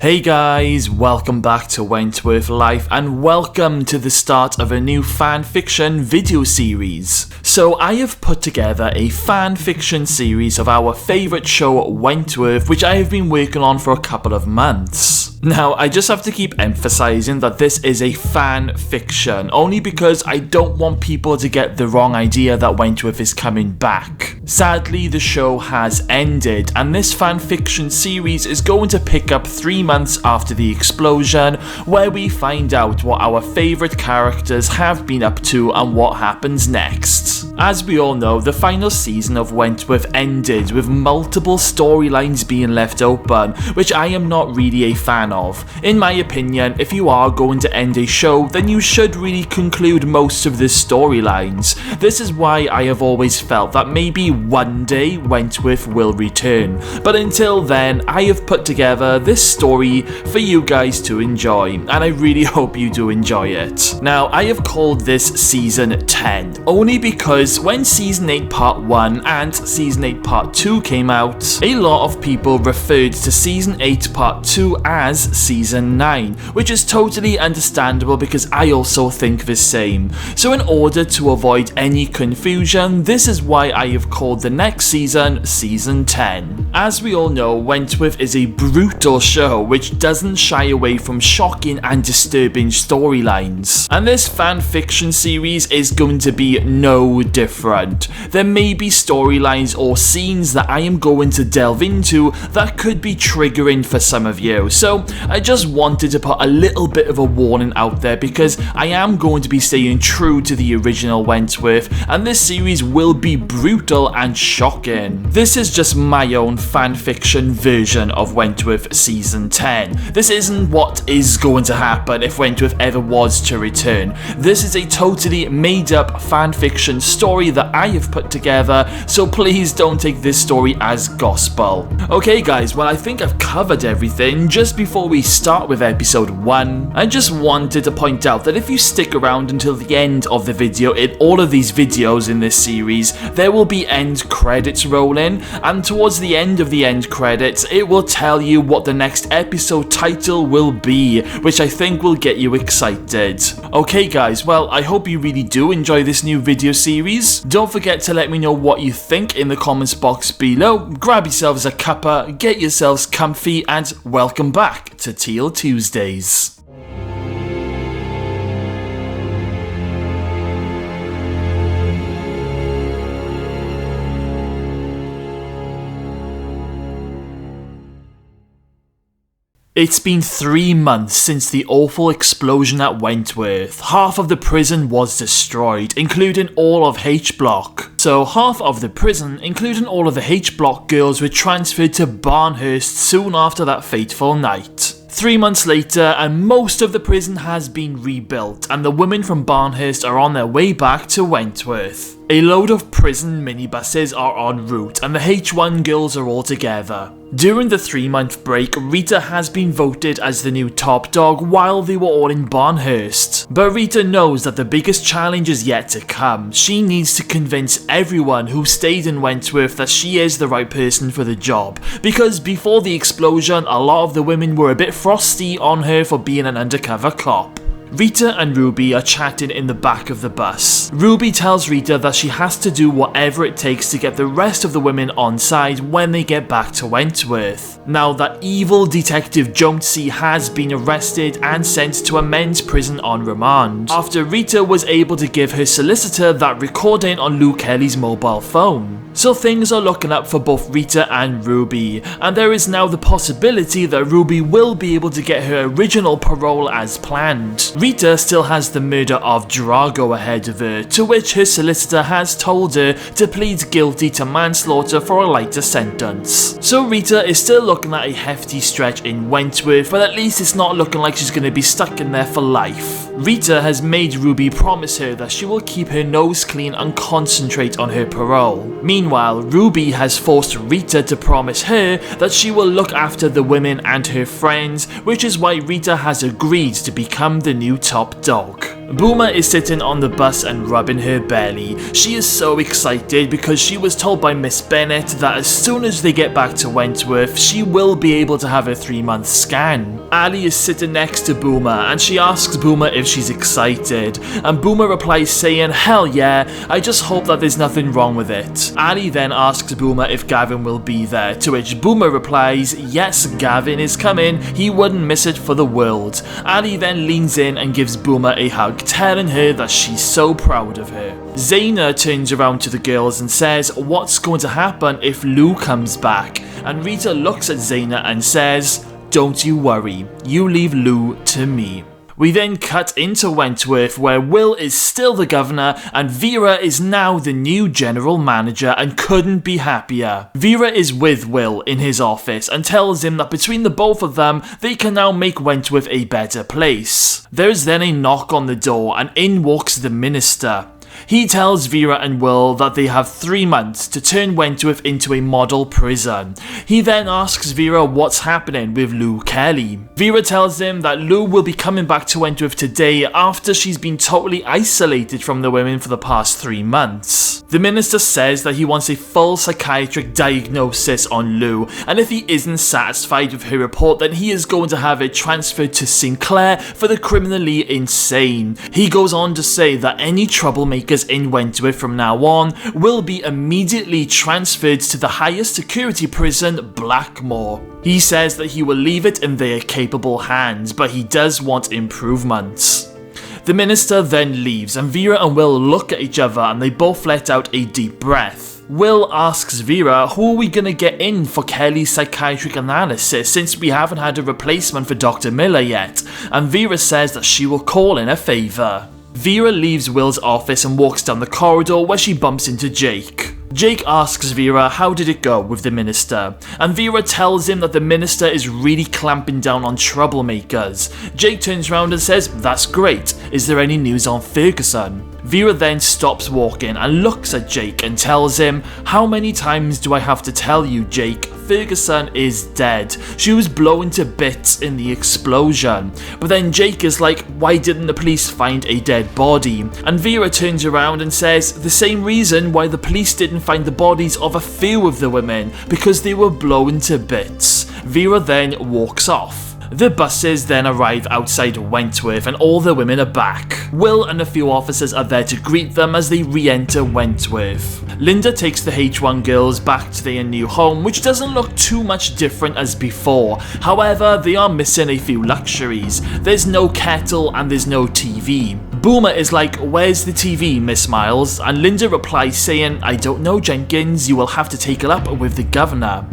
Hey guys, welcome back to Wentworth Life and welcome to the start of a new fanfiction video series. So I have put together a fanfiction series of our favourite show Wentworth, which I have been working on for a couple of months. Now, I just have to keep emphasising that this is a fan fiction, only because I don't want people to get the wrong idea that Wentworth is coming back. Sadly, the show has ended, and this fan fiction series is going to pick up 3 months after the explosion, where we find out what our favourite characters have been up to and what happens next. As we all know, the final season of Wentworth ended with multiple storylines being left open, which I am not really a fan of. In my opinion, if you are going to end a show, then you should really conclude most of the storylines. This is why I have always felt that maybe one day Wentworth will return. But until then, I have put together this story for you guys to enjoy, and I really hope you do enjoy it. Now, I have called this Season 10, only because when Season 8 Part 1 and Season 8 Part 2 came out, a lot of people referred to Season 8 Part 2 as Season 9, which is totally understandable because I also think the same. So in order to avoid any confusion, this is why I have called the next season Season 10. As we all know, Wentworth is a brutal show which doesn't shy away from shocking and disturbing storylines. And this fanfiction series is going to be no different. There may be storylines or scenes that I am going to delve into that could be triggering for some of you. So I just wanted to put a little bit of a warning out there because I am going to be staying true to the original Wentworth, and this series will be brutal and shocking. This is just my own fanfiction version of Wentworth Season 10. This isn't what is going to happen if Wentworth ever was to return. This is a totally made up fanfiction story that I have put together, so please don't take this story as gospel. Okay guys, well I think I've covered everything. Just before we start with episode 1, I just wanted to point out that if you stick around until the end of the video, in all of these videos in this series, there will be end credits rolling, and towards the end of the end credits, it will tell you what the next episode title will be, which I think will get you excited. Okay guys, well I hope you really do enjoy this new video series. Don't forget to let me know what you think in the comments box below. Grab yourselves a cuppa, get yourselves comfy, and welcome back to Teal Tuesdays. It's been 3 months since the awful explosion at Wentworth. Half of the prison was destroyed, including all of H Block. So half of the prison, including all of the H Block girls, were transferred to Barnhurst soon after that fateful night. 3 months later, and most of the prison has been rebuilt, and the women from Barnhurst are on their way back to Wentworth. A load of prison minibuses are en route, and the H1 girls are all together. During the 3-month break, Rita has been voted as the new top dog while they were all in Barnhurst. But Rita knows that the biggest challenge is yet to come. She needs to convince everyone who stayed in Wentworth that she is the right person for the job, because before the explosion, a lot of the women were a bit frosty on her for being an undercover cop. Rita and Ruby are chatting in the back of the bus. Ruby tells Rita that she has to do whatever it takes to get the rest of the women on side when they get back to Wentworth. Now that evil detective Jonesy has been arrested and sent to a men's prison on remand, after Rita was able to give her solicitor that recording on Lou Kelly's mobile phone. So things are looking up for both Rita and Ruby, and there is now the possibility that Ruby will be able to get her original parole as planned. Rita still has the murder of Drago ahead of her, to which her solicitor has told her to plead guilty to manslaughter for a lighter sentence. So Rita is still looking at a hefty stretch in Wentworth, but at least it's not looking like she's going to be stuck in there for life. Rita has made Ruby promise her that she will keep her nose clean and concentrate on her parole. Meanwhile, Ruby has forced Rita to promise her that she will look after the women and her friends, which is why Rita has agreed to become the new top dog. Boomer is sitting on the bus and rubbing her belly. She is so excited because she was told by Miss Bennet that as soon as they get back to Wentworth, she will be able to have a 3-month scan. Ali is sitting next to Boomer and she asks Boomer if she's excited, and Boomer replies saying, "Hell yeah, I just hope that there's nothing wrong with it." Ali then asks Boomer if Gavin will be there, to which Boomer replies, "Yes, Gavin is coming, he wouldn't miss it for the world." Ali then leans in and gives Boomer a hug, telling her that she's so proud of her. Zaina turns around to the girls and says, "What's going to happen if Lou comes back?" And Rita looks at Zaina and says, "Don't you worry, you leave Lou to me." We then cut into Wentworth, where Will is still the governor and Vera is now the new general manager and couldn't be happier. Vera is with Will in his office and tells him that between the both of them, they can now make Wentworth a better place. There's then a knock on the door and in walks the minister. He tells Vera and Will that they have 3 months to turn Wentworth into a model prison. He then asks Vera what's happening with Lou Kelly. Vera tells him that Lou will be coming back to Wentworth today after she's been totally isolated from the women for the past 3 months. The minister says that he wants a full psychiatric diagnosis on Lou, and if he isn't satisfied with her report, then he is going to have it transferred to Sinclair for the criminally insane. He goes on to say that any troublemakers in Wentworth from now on will be immediately transferred to the highest security prison, Blackmore. He says that he will leave it in their capable hands, but he does want improvements. The minister then leaves and Vera and Will look at each other and they both let out a deep breath. Will asks Vera, who are we gonna get in for Kelly's psychiatric analysis since we haven't had a replacement for Dr. Miller yet, and Vera says that she will call in a favour. Vera leaves Will's office and walks down the corridor where she bumps into Jake. Jake asks Vera how did it go with the minister, and Vera tells him that the minister is really clamping down on troublemakers. Jake turns around and says, "That's great, is there any news on Ferguson?" Vera then stops walking and looks at Jake and tells him, "How many times do I have to tell you, Jake? Ferguson is dead. She was blown to bits in the explosion." But then Jake is like, "Why didn't the police find a dead body?" And Vera turns around and says, "The same reason why the police didn't find the bodies of a few of the women, because they were blown to bits." Vera then walks off. The buses then arrive outside Wentworth and all the women are back. Will and a few officers are there to greet them as they re-enter Wentworth. Linda takes the H1 girls back to their new home, which doesn't look too much different as before. However, they are missing a few luxuries. There's no kettle and there's no TV. Boomer is like, "Where's the TV, Miss Miles?" And Linda replies saying, "I don't know, Jenkins, you will have to take it up with the governor."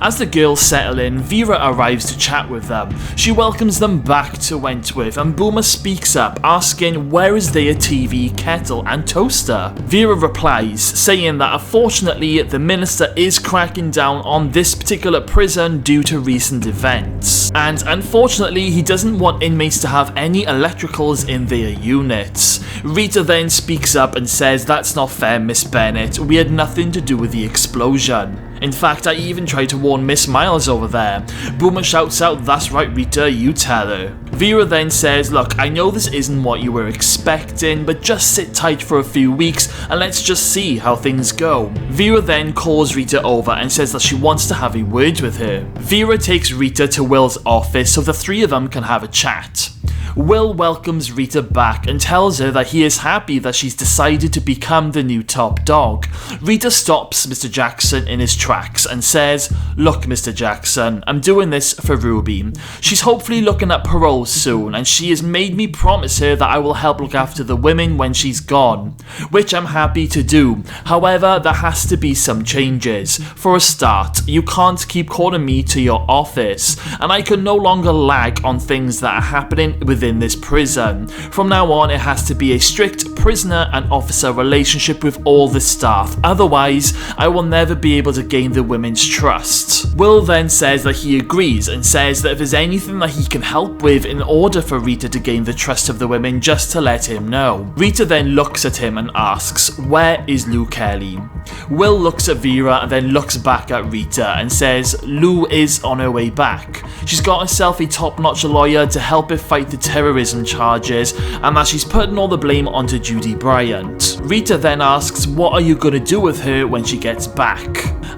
As the girls settle in, Vera arrives to chat with them. She welcomes them back to Wentworth and Boomer speaks up, asking where is their TV, kettle and toaster. Vera replies, saying that unfortunately the minister is cracking down on this particular prison due to recent events. And unfortunately he doesn't want inmates to have any electricals in their units. Rita then speaks up and says, "That's not fair, Miss Bennet, we had nothing to do with the explosion. In fact, I even tried to warn Miss Miles over there." Boomer shouts out, "That's right, Rita, you tell her." Vera then says, "Look, I know this isn't what you were expecting, but just sit tight for a few weeks and let's just see how things go." Vera then calls Rita over and says that she wants to have a word with her. Vera takes Rita to Will's office so the three of them can have a chat. Will welcomes Rita back and tells her that he is happy that she's decided to become the new top dog. Rita stops Mr. Jackson in his tracks and says, "Look, Mr. Jackson, I'm doing this for Ruby. She's hopefully looking at parole soon and she has made me promise her that I will help look after the women when she's gone, which I'm happy to do. However, there has to be some changes. For a start, you can't keep calling me to your office, and I can no longer lag on things that are happening within this prison. From now on, it has to be a strict prisoner and officer relationship with all the staff. Otherwise, I will never be able to gain the women's trust." Will then says that he agrees and says that if there's anything that he can help with in order for Rita to gain the trust of the women, just to let him know. Rita then looks at him and asks, "Where is Lou Kelly?" Will looks at Vera and then looks back at Rita and says, "Lou is on her way back. She's got herself a top-notch lawyer to help her fight the terrorism charges and that she's putting all the blame onto Judy Bryant. Rita then asks, what are you gonna do with her when she gets back?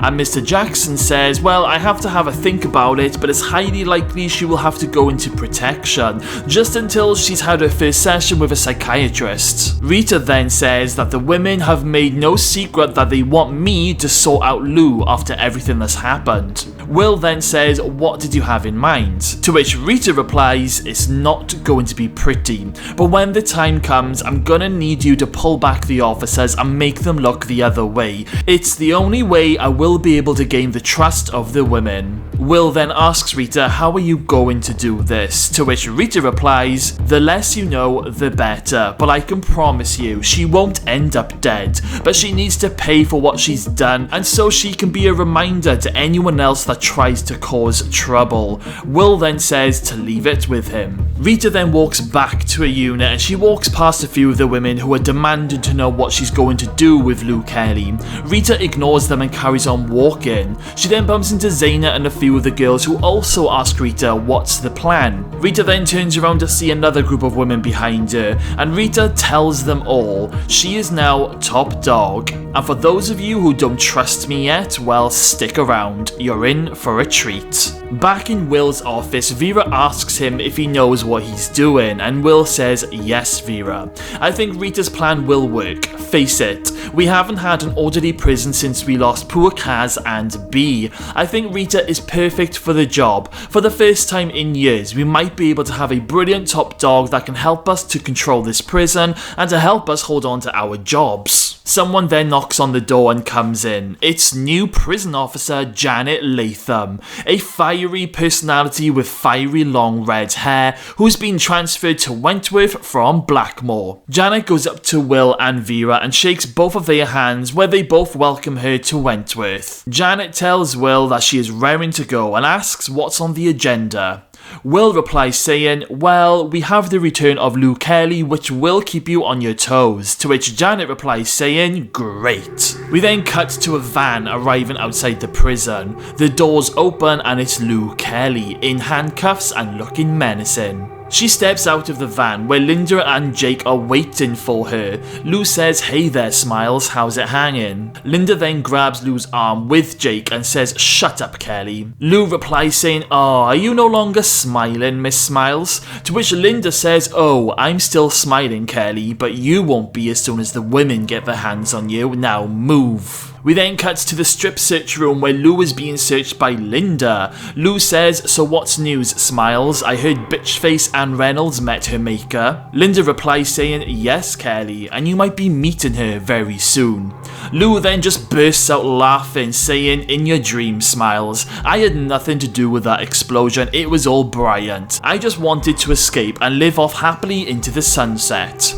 And Mr. Jackson says, well, I have to have a think about it, but it's highly likely she will have to go into protection, just until she's had her first session with a psychiatrist. Rita then says that the women have made no secret that they want me to sort out Lou after everything that's happened. Will then says, what did you have in mind? To which Rita replies, it's not going to be pretty, but when the time comes, I'm gonna need you to pull back the officers and make them look the other way. It's the only way I will be able to gain the trust of the women. Will then asks Rita, how are you going to do this? To which Rita replies, the less you know, the better, but I can promise you, she won't end up dead, but she needs to pay for what she's done, and so she can be a reminder to anyone else that tries to cause trouble. Will then says to leave it with him. Rita then walks back to a unit and she walks past a few of the women who are demanding to know what she's going to do with Lou Kelly. Rita ignores them and carries on walking. She then bumps into Zaina and a few of the girls who also ask Rita what's the plan. Rita then turns around to see another group of women behind her, and Rita tells them all she is now top dog. And for those of you who don't trust me yet, well, stick around, you're in for a treat. Back in Will's office, Vera asks him if he knows what he's doing, and Will says, yes, Vera. I think Rita's plan will work. Face it, we haven't had an orderly prison since we lost poor Kaz and B. I think Rita is perfect for the job. For the first time in years, we might be able to have a brilliant top dog that can help us to control this prison and to help us hold on to our jobs. Someone then knocks on the door and comes in. It's new prison officer Janet Latham, a fiery personality with fiery long red hair who's been transferred to Wentworth from Blackmore. Janet goes up to Will and Vera and shakes both of their hands where they both welcome her to Wentworth. Janet tells Will that she is raring to go and asks what's on the agenda. Will replies saying, well, we have the return of Lou Kelly, which will keep you on your toes, to which Janet replies saying, great. We then cut to a van arriving outside the prison. The doors open and it's Lou Kelly, in handcuffs and looking menacing. She steps out of the van where Linda and Jake are waiting for her. Lou says, hey there Smiles, how's it hanging? Linda then grabs Lou's arm with Jake and says, shut up Kelly. Lou replies saying, oh, are you no longer smiling, Miss Smiles? To which Linda says, oh, I'm still smiling Kelly, but you won't be as soon as the women get their hands on you. Now move. We then cut to the strip search room where Lou is being searched by Linda. Lou says, so what's news, Smiles? I heard Bitchface and Reynolds met her maker. Linda replies saying, yes, Kelly, and you might be meeting her very soon. Lou then just bursts out laughing, saying, in your dreams, Smiles. I had nothing to do with that explosion, it was all Bryant. I just wanted to escape and live off happily into the sunset.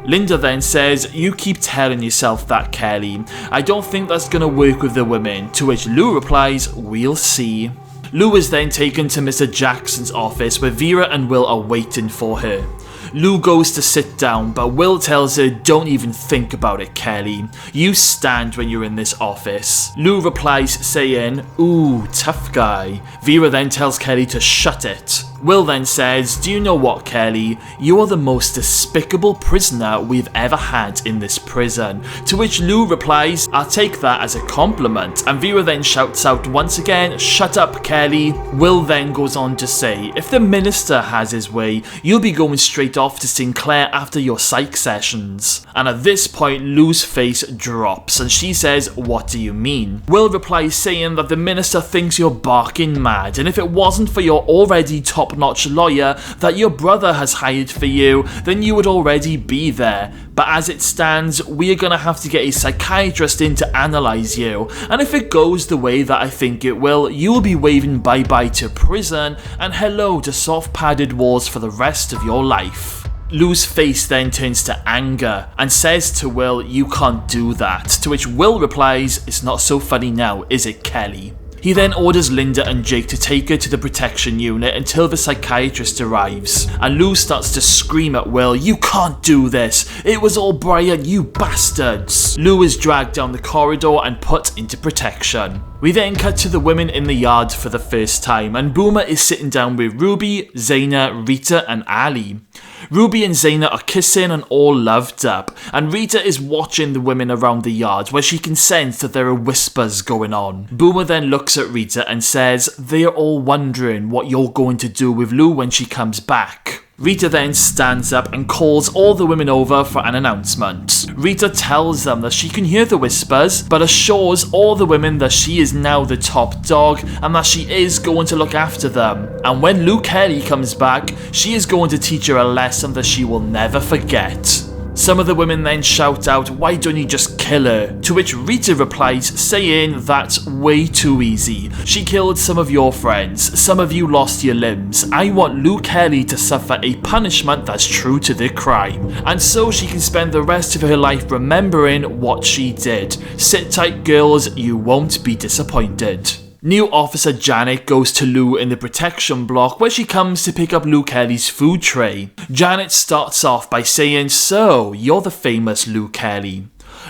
Linda then says, you keep telling yourself that, Kelly. I don't think that's gonna work with the women, to which Lou replies, we'll see. Lou is then taken to Mr. Jackson's office where Vera and Will are waiting for her. Lou goes to sit down, but Will tells her, don't even think about it, Kelly. You stand when you're in this office. Lou replies saying, ooh, tough guy. Vera then tells Kelly to shut it. Will then says, do you know what, Kelly? You are the most despicable prisoner we've ever had in this prison. To which Lou replies, I'll take that as a compliment. And Vera then shouts out once again, shut up, Kelly. Will then goes on to say, if the minister has his way, you'll be going straight off to Sinclair after your psych sessions. And at this point, Lou's face drops and she says, what do you mean? Will replies saying that the minister thinks you're barking mad, and if it wasn't for your already top-notch lawyer that your brother has hired for you, then you would already be there. But as it stands, we are going to have to get a psychiatrist in to analyse you, and if it goes the way that I think it will, you will be waving bye-bye to prison and hello to soft padded walls for the rest of your life. Lou's face then turns to anger and says to Will, you can't do that, to which Will replies, it's not so funny now, is it, Kelly? He then orders Linda and Jake to take her to the protection unit until the psychiatrist arrives, and Lou starts to scream at Will, you can't do this, it was all Bryant, you bastards. Lou is dragged down the corridor and put into protection. We then cut to the women in the yard for the first time, and Boomer is sitting down with Ruby, Zaina, Rita and Ali. Ruby and Zaina are kissing and all loved up, and Rita is watching the women around the yard where she can sense that there are whispers going on. Boomer then looks at Rita and says, "They are all wondering what you're going to do with Lou when she comes back." Rita then stands up and calls all the women over for an announcement. Rita tells them that she can hear the whispers, but assures all the women that she is now the top dog and that she is going to look after them. And when Lou Kelly comes back, she is going to teach her a lesson that she will never forget. Some of the women then shout out, "Why don't you just kill her?" To which Rita replies saying, "That's way too easy. She killed some of your friends, some of you lost your limbs. I want Lou Kelly to suffer a punishment that's true to the crime, and so she can spend the rest of her life remembering what she did. Sit tight girls, you won't be disappointed." New Officer Janet goes to Lou in the protection block where she comes to pick up Lou Kelly's food tray. Janet starts off by saying, "So, you're the famous Lou Kelly."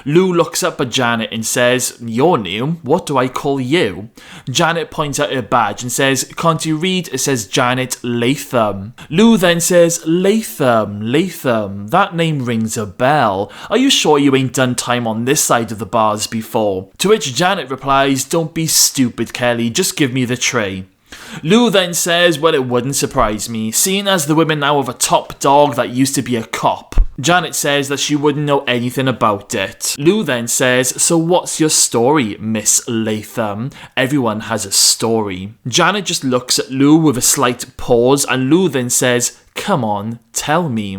Lou looks up at Janet and says, "You're new, what do I call you?" Janet points out her badge and says, "Can't you read? It says Janet Latham." Lou then says, Latham, that name rings a bell. Are you sure you ain't done time on this side of the bars before?" To which Janet replies, "Don't be stupid, Kelly, just give me the tray." Lou then says, "Well, it wouldn't surprise me, seeing as the women now have a top dog that used to be a cop." Janet says that she wouldn't know anything about it. Lou then says, "So what's your story, Miss Latham? Everyone has a story." Janet just looks at Lou with a slight pause, and Lou then says, "Come on, tell me."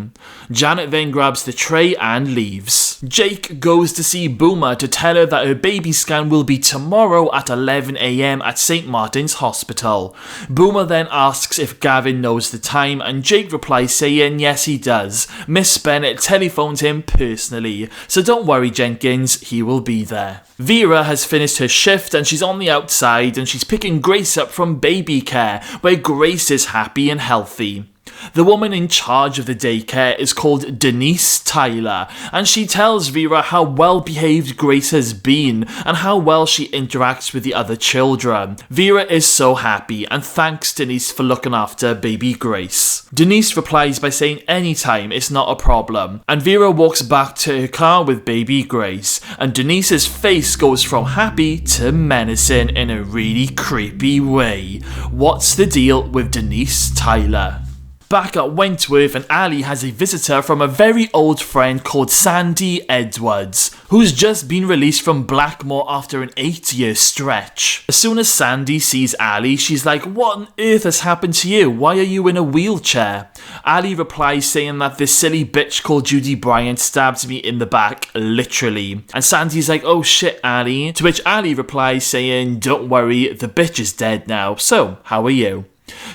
Janet then grabs the tray and leaves. Jake goes to see Boomer to tell her that her baby scan will be tomorrow at 11 AM at St. Martin's Hospital. Boomer then asks if Gavin knows the time, and Jake replies saying yes he does. Miss Bennett telephones him personally, so don't worry Jenkins, he will be there. Vera has finished her shift and she's on the outside and she's picking Grace up from baby care, where Grace is happy and healthy. The woman in charge of the daycare is called Denise Tyler, and she tells Vera how well behaved Grace has been and how well she interacts with the other children. Vera is so happy and thanks Denise for looking after baby Grace. Denise replies by saying anytime, it's not a problem, and Vera walks back to her car with baby Grace, and Denise's face goes from happy to menacing in a really creepy way. What's the deal with Denise Tyler? Back at Wentworth, and Ali has a visitor from a very old friend called Sandy Edwards, who's just been released from Blackmore after an 8-year stretch. As soon as Sandy sees Ali, she's like, "What on earth has happened to you? Why are you in a wheelchair?" Ali replies saying that this silly bitch called Judy Bryant stabbed me in the back, literally. And Sandy's like, "Oh shit, Ali." To which Ali replies saying, "Don't worry, the bitch is dead now, so how are you?"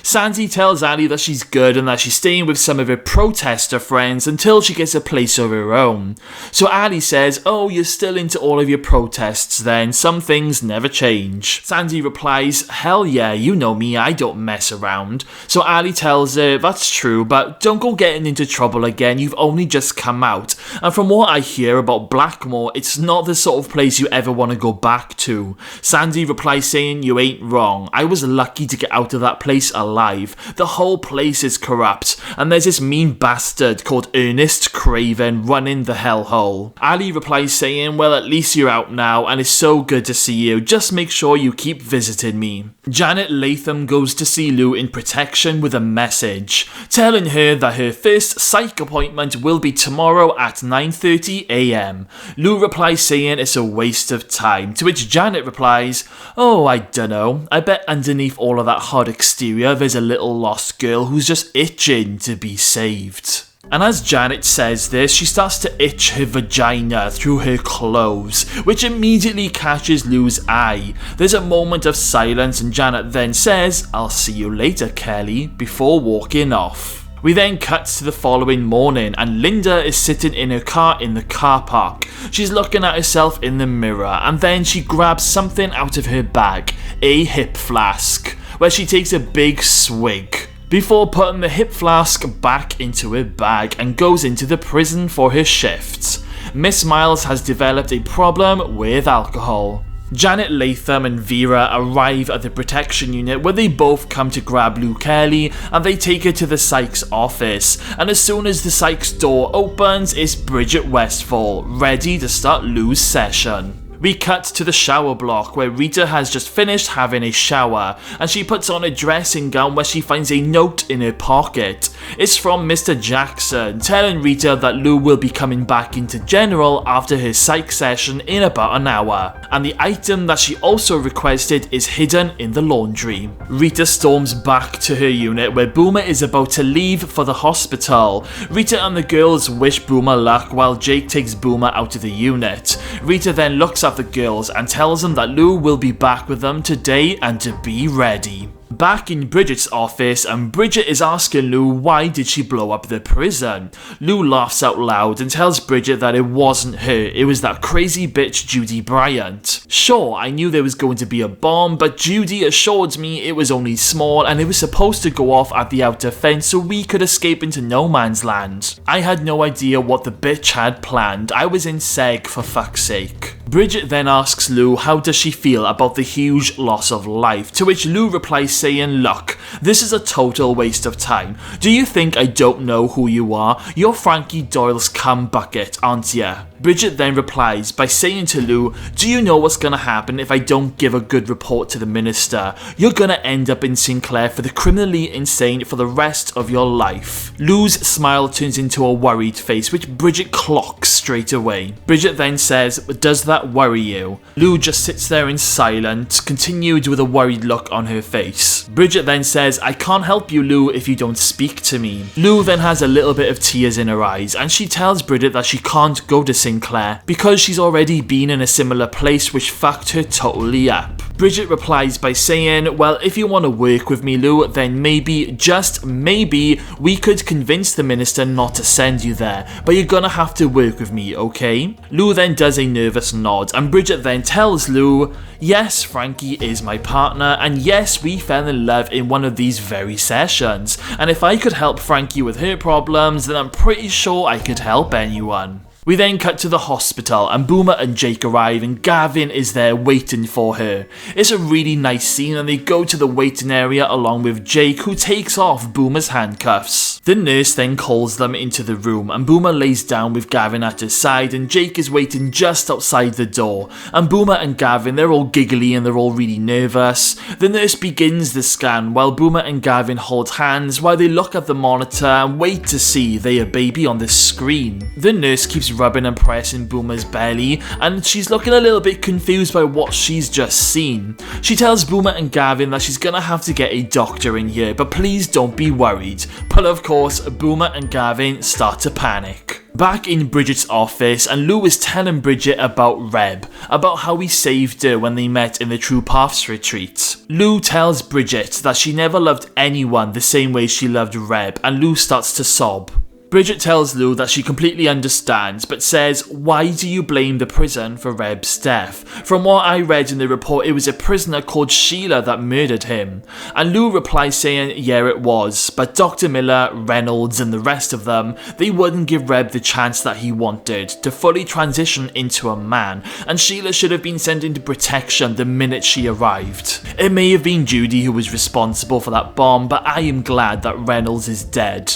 Sandy tells Ali that she's good and that she's staying with some of her protester friends until she gets a place of her own. So Ali says, "Oh, you're still into all of your protests then, some things never change." Sandy replies, "Hell yeah, you know me, I don't mess around." So Ali tells her, "That's true, but don't go getting into trouble again, you've only just come out. And from what I hear about Blackmore, it's not the sort of place you ever want to go back to." Sandy replies saying, "You ain't wrong, I was lucky to get out of that place alive. The whole place is corrupt, and there's this mean bastard called Ernest Craven running the hellhole." Ali replies saying, "Well, at least you're out now, and it's so good to see you. Just make sure you keep visiting me." Janet Latham goes to see Lou in protection with a message, telling her that her first psych appointment will be tomorrow at 9:30 AM. Lou replies saying it's a waste of time, to which Janet replies, "Oh, I dunno. I bet underneath all of that hard exterior there's a little lost girl who's just itching to be saved." And as Janet says this, she starts to itch her vagina through her clothes, which immediately catches Lou's eye. There's a moment of silence and Janet then says, "I'll see you later, Kelly," before walking off. We then cut to the following morning and Linda is sitting in her car in the car park. She's looking at herself in the mirror and then she grabs something out of her bag, a hip flask, where she takes a big swig, before putting the hip flask back into her bag and goes into the prison for her shift. Miss Miles has developed a problem with alcohol. Janet, Latham and Vera arrive at the protection unit where they both come to grab Lou Kelly and they take her to the psych's office, and as soon as the psych's door opens, it's Bridget Westfall, ready to start Lou's session. We cut to the shower block where Rita has just finished having a shower and she puts on a dressing gown where she finds a note in her pocket. It's from Mr. Jackson telling Rita that Lou will be coming back into general after her psych session in about an hour, and the item that she also requested is hidden in the laundry. Rita storms back to her unit where Boomer is about to leave for the hospital. Rita and the girls wish Boomer luck while Jake takes Boomer out of the unit. Rita then looks at the girls and tells them that Lou will be back with them today and to be ready. Back in Bridget's office, and Bridget is asking Lou why did she blow up the prison. Lou laughs out loud and tells Bridget that it wasn't her, it was that crazy bitch Judy Bryant. Sure, I knew there was going to be a bomb, but Judy assured me it was only small and it was supposed to go off at the outer fence so we could escape into no man's land. I had no idea what the bitch had planned, I was in seg for fuck's sake. Bridget then asks Lou how does she feel about the huge loss of life, to which Lou replies saying, look, this is a total waste of time. Do you think I don't know who you are? You're Frankie Doyle's cum bucket, aren't ya? Bridget then replies by saying to Lou, do you know what's gonna happen if I don't give a good report to the minister? You're gonna end up in Sinclair for the criminally insane for the rest of your life. Lou's smile turns into a worried face, which Bridget clocks straight away. Bridget then says, does that worry you? Lou just sits there in silence, continued with a worried look on her face. Bridget then says, I can't help you, Lou, if you don't speak to me. Lou then has a little bit of tears in her eyes, and she tells Bridget that she can't go to Sinclair because she's already been in a similar place which fucked her totally up. Bridget replies by saying, well, if you want to work with me, Lou, then maybe, just maybe, we could convince the minister not to send you there, but you're gonna have to work with me, okay? Lou then does a nervous nod, and Bridget then tells Lou, yes, Frankie is my partner, and yes, we fell in love in one of these very sessions, and if I could help Frankie with her problems, then I'm pretty sure I could help anyone. We then cut to the hospital and Boomer and Jake arrive and Gavin is there waiting for her. It's a really nice scene and they go to the waiting area along with Jake, who takes off Boomer's handcuffs. The nurse then calls them into the room and Boomer lays down with Gavin at his side and Jake is waiting just outside the door, and Boomer and Gavin, they're all giggly and they're all really nervous. The nurse begins the scan while Boomer and Gavin hold hands while they look at the monitor and wait to see their baby on the screen. The nurse keeps rubbing and pressing Boomer's belly and she's looking a little bit confused by what she's just seen. She tells Boomer and Gavin that she's gonna have to get a doctor in here, but please don't be worried. But of course, Boomer and Gavin start to panic. Back in Bridget's office, and Lou is telling Bridget about Reb, about how he saved her when they met in the True Paths retreat. Lou tells Bridget that she never loved anyone the same way she loved Reb, and Lou starts to sob. Bridget tells Lou that she completely understands, but says, why do you blame the prison for Reb's death? From what I read in the report, it was a prisoner called Sheila that murdered him. And Lou replies saying, yeah, it was, but Dr. Miller, Reynolds and the rest of them, they wouldn't give Reb the chance that he wanted to fully transition into a man, and Sheila should have been sent into protection the minute she arrived. It may have been Judy who was responsible for that bomb, but I am glad that Reynolds is dead.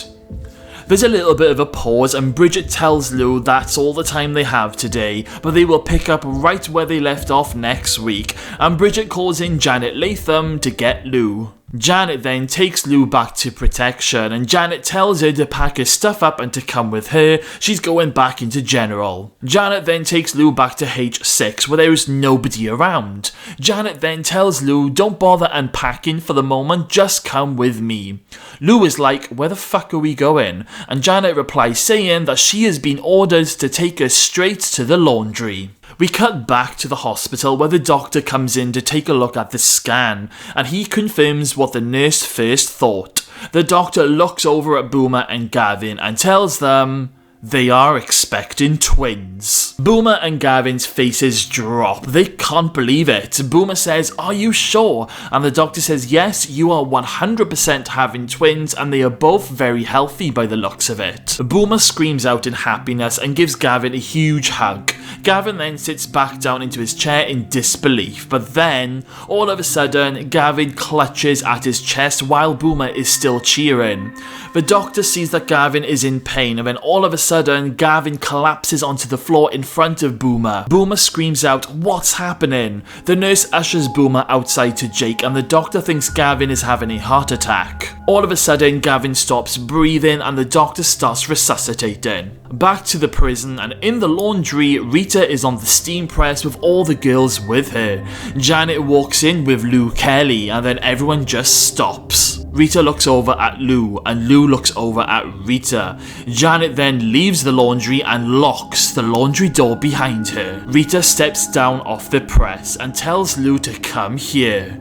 There's a little bit of a pause and Bridget tells Lou that's all the time they have today, but they will pick up right where they left off next week, and Bridget calls in Janet Latham to get Lou. Janet then takes Lou back to protection and Janet tells her to pack her stuff up and to come with her, she's going back into general. Janet then takes Lou back to H6 where there is nobody around. Janet then tells Lou don't bother unpacking for the moment, just come with me. Lou is like, where the fuck are we going? And Janet replies saying that she has been ordered to take her straight to the laundry. We cut back to the hospital where the doctor comes in to take a look at the scan, and he confirms what the nurse first thought. The doctor looks over at Boomer and Gavin and tells them, They are expecting twins. Boomer and Gavin's faces drop. They can't believe it. Boomer says, "Are you sure?" And the doctor says, "Yes, you are 100% having twins and they are both very healthy by the looks of it." Boomer screams out in happiness and gives Gavin a huge hug. Gavin then sits back down into his chair in disbelief, but then, all of a sudden, Gavin clutches at his chest while Boomer is still cheering. The doctor sees that Gavin is in pain, and then all of a sudden, Gavin collapses onto the floor in front of Boomer. Boomer screams out, "What's happening?" The nurse ushers Boomer outside to Jake, and the doctor thinks Gavin is having a heart attack. All of a sudden, Gavin stops breathing, and the doctor starts resuscitating. Back to the prison, and in the laundry, Rita is on the steam press with all the girls with her. Janet walks in with Lou Kelly, and then everyone just stops. Rita looks over at Lou, and Lou looks over at Rita. Janet then leaves the laundry and locks the laundry door behind her. Rita steps down off the press and tells Lou to come here.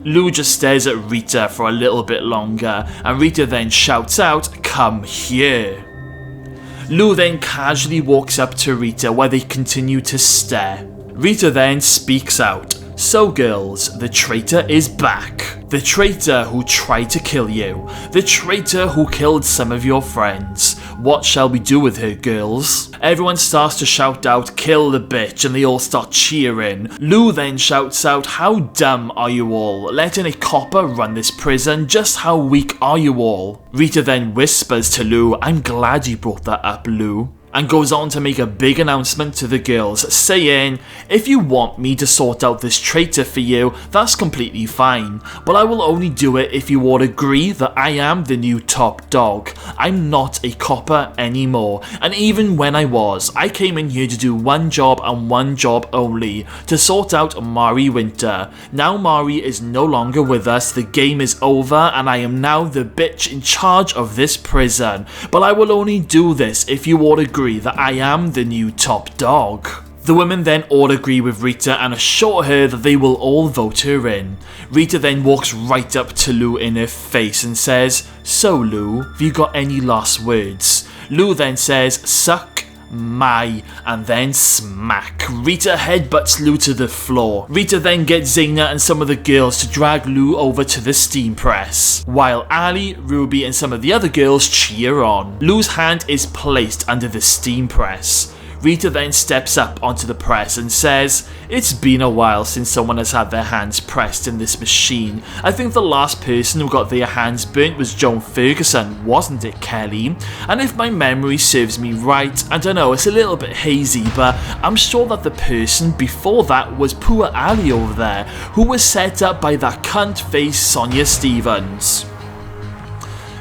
Lou just stares at Rita for a little bit longer, and Rita then shouts out, "Come here." Lou then casually walks up to Rita where they continue to stare. Rita then speaks out. "So girls, the traitor is back. The traitor who tried to kill you. The traitor who killed some of your friends. What shall we do with her, girls?" Everyone starts to shout out, "Kill the bitch," and they all start cheering. Lou then shouts out, "How dumb are you all? Letting a copper run this prison? Just how weak are you all?" Rita then whispers to Lou, "I'm glad you brought that up, Lou," and goes on to make a big announcement to the girls, saying, "If you want me to sort out this traitor for you, that's completely fine, but I will only do it if you all agree that I am the new top dog. I'm not a copper anymore, and even when I was, I came in here to do one job and one job only, to sort out Mari Winter. Now Mari is no longer with us, the game is over, and I am now the bitch in charge of this prison, but I will only do this if you all agree that I am the new top dog." The women then all agree with Rita and assure her that they will all vote her in. Rita then walks right up to Lou in her face and says, "So Lou, have you got any last words?" Lou then says, "Suck my," and then smack. Rita headbutts Lou to the floor. Rita then gets Zaina and some of the girls to drag Lou over to the steam press, while Ali, Ruby and some of the other girls cheer on. Lou's hand is placed under the steam press. Rita then steps up onto the press and says, "It's been a while since someone has had their hands pressed in this machine. I think the last person who got their hands burnt was Joan Ferguson, wasn't it, Kelly? And if my memory serves me right, I don't know, it's a little bit hazy, but I'm sure that the person before that was poor Ali over there, who was set up by that cunt-faced Sonia Stevens."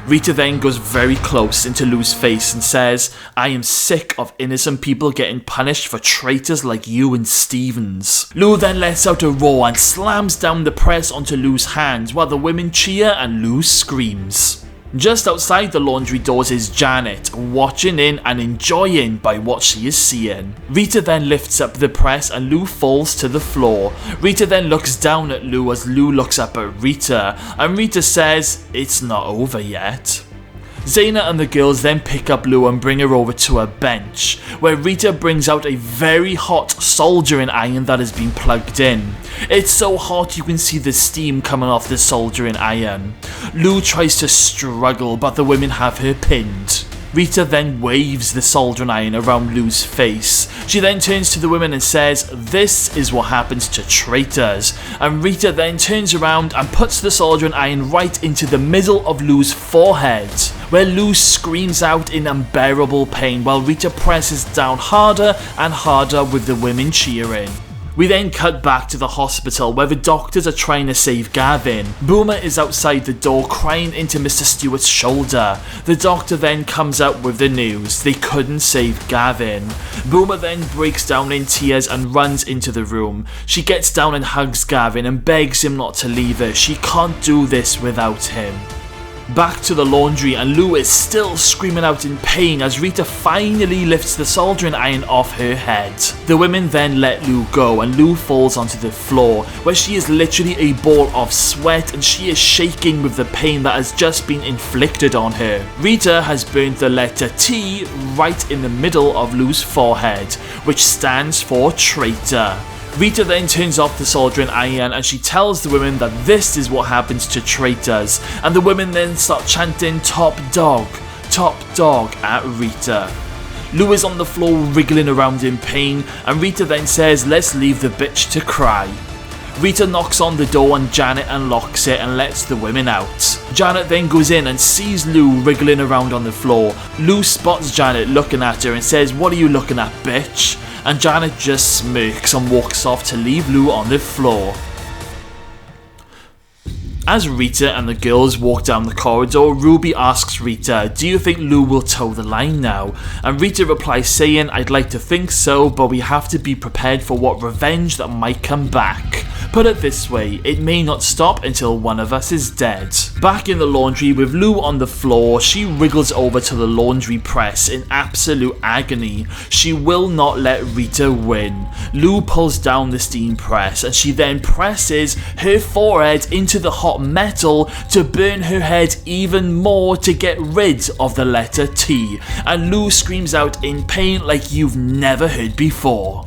Rita then goes very close into Lou's face and says, "I am sick of innocent people getting punished for traitors like you and Stevens." Lou then lets out a roar and slams down the press onto Lou's hands while the women cheer and Lou screams. Just outside the laundry doors is Janet, watching in and enjoying by what she is seeing. Rita then lifts up the press and Lou falls to the floor. Rita then looks down at Lou as Lou looks up at Rita, and Rita says, "It's not over yet." Zaina and the girls then pick up Lou and bring her over to a bench, where Rita brings out a very hot soldering iron that has been plugged in. It's so hot you can see the steam coming off the soldering iron. Lou tries to struggle, but the women have her pinned. Rita then waves the soldering iron around Lou's face. She then turns to the women and says, "This is what happens to traitors." And Rita then turns around and puts the soldering iron right into the middle of Lou's forehead, where Lou screams out in unbearable pain while Rita presses down harder and harder with the women cheering. We then cut back to the hospital where the doctors are trying to save Gavin. Boomer is outside the door crying into Mr. Stewart's shoulder. The doctor then comes out with the news they couldn't save Gavin. Boomer then breaks down in tears and runs into the room. She gets down and hugs Gavin and begs him not to leave her. She can't do this without him. Back to the laundry, and Lou is still screaming out in pain as Rita finally lifts the soldering iron off her head. The women then let Lou go, and Lou falls onto the floor, where she is literally a ball of sweat and she is shaking with the pain that has just been inflicted on her. Rita has burnt the letter T right in the middle of Lou's forehead, which stands for traitor. Rita then turns off the soldering iron and she tells the women that this is what happens to traitors, and the women then start chanting top dog at Rita. Lou is on the floor wriggling around in pain, and Rita then says, let's leave the bitch to cry. Rita knocks on the door and Janet unlocks it and lets the women out. Janet then goes in and sees Lou wriggling around on the floor. Lou spots Janet looking at her and says, what are you looking at, bitch? And Janet just smirks and walks off to leave Lou on the floor. As Rita and the girls walk down the corridor, Ruby asks Rita, do you think Lou will toe the line now? And Rita replies saying, I'd like to think so, but we have to be prepared for what revenge that might come back. Put it this way, it may not stop until one of us is dead. Back in the laundry with Lou on the floor, she wriggles over to the laundry press in absolute agony. She will not let Rita win. Lou pulls down the steam press and she then presses her forehead into the hot metal to burn her head even more to get rid of the letter T, and Lou screams out in pain like you've never heard before.